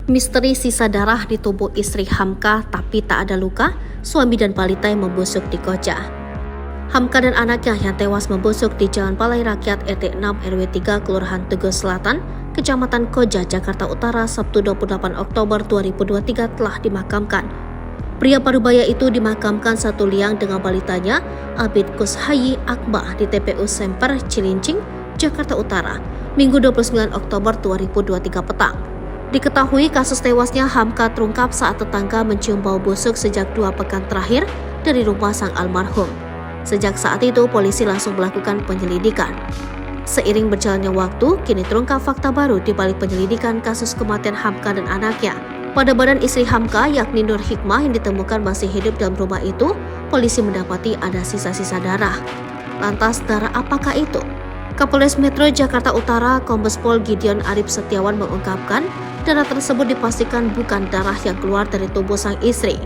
Misteri sisa darah di tubuh istri Hamka tapi tak ada luka, suami dan balita yang membusuk di Koja. Hamka dan anaknya yang tewas membusuk di Jalan Balai Rakyat RT 6 RW 3 Kelurahan Tugu Selatan, Kecamatan Koja, Jakarta Utara, Sabtu 28 Oktober 2023 telah dimakamkan. Pria parubaya itu dimakamkan satu liang dengan balitanya, Abid Kushayi Akbar di TPU Semper, Cilincing, Jakarta Utara, Minggu 29 Oktober 2023 petang. Diketahui kasus tewasnya Hamka terungkap saat tetangga mencium bau busuk sejak 2 pekan terakhir dari rumah sang almarhum. Sejak saat itu, polisi langsung melakukan penyelidikan. Seiring berjalannya waktu, kini terungkap fakta baru di balik penyelidikan kasus kematian Hamka dan anaknya. Pada badan istri Hamka, yakni Nur Hikmah yang ditemukan masih hidup dalam rumah itu, polisi mendapati ada sisa-sisa darah. Lantas, darah apakah itu? Kapolres Metro Jakarta Utara, Kombes Pol Gideon Arif Setiawan mengungkapkan, darah tersebut dipastikan bukan darah yang keluar dari tubuh sang istri.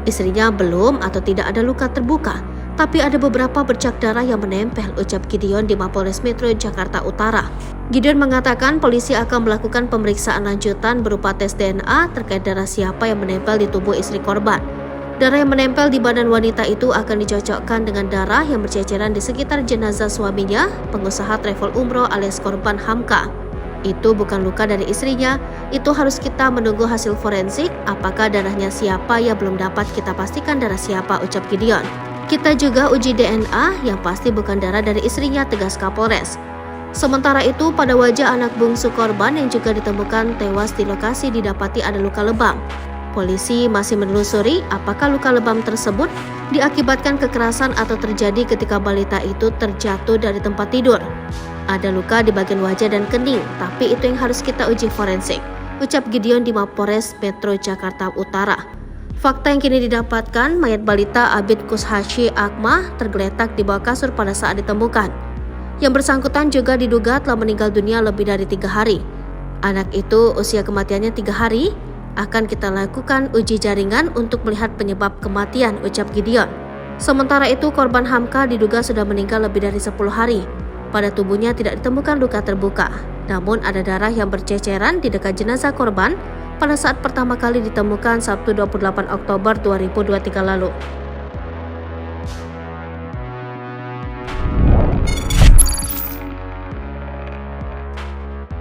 Istrinya belum atau tidak ada luka terbuka, tapi ada beberapa bercak darah yang menempel, ucap Gideon di Mapolres Metro Jakarta Utara. Gideon mengatakan polisi akan melakukan pemeriksaan lanjutan berupa tes DNA terkait darah siapa yang menempel di tubuh istri korban. Darah yang menempel di badan wanita itu akan dicocokkan dengan darah yang berceceran di sekitar jenazah suaminya, pengusaha travel umroh alias korban Hamka. Itu bukan luka dari istrinya, itu harus kita menunggu hasil forensik. Apakah darahnya siapa ya belum dapat kita pastikan darah siapa, ucap Gideon. Kita juga uji DNA, yang pasti bukan darah dari istrinya, tegas Kapolres. Sementara itu, pada wajah anak bungsu korban yang juga ditemukan tewas di lokasi didapati ada luka lebam. Polisi masih menelusuri apakah luka lebam tersebut diakibatkan kekerasan atau terjadi ketika balita itu terjatuh dari tempat tidur. Ada luka di bagian wajah dan kening, tapi itu yang harus kita uji forensik, ucap Gideon di Mapolres Metro Jakarta Utara. Fakta yang kini didapatkan, mayat balita Abid Kushayi Akbar tergeletak di bawah kasur pada saat ditemukan. Yang bersangkutan juga diduga telah meninggal dunia lebih dari 3 hari. Anak itu usia kematiannya 3 hari, akan kita lakukan uji jaringan untuk melihat penyebab kematian, ucap Gideon. Sementara itu, korban Hamka diduga sudah meninggal lebih dari 10 hari. Pada tubuhnya tidak ditemukan luka terbuka, namun ada darah yang berceceran di dekat jenazah korban pada saat pertama kali ditemukan Sabtu 28 Oktober 2023 lalu.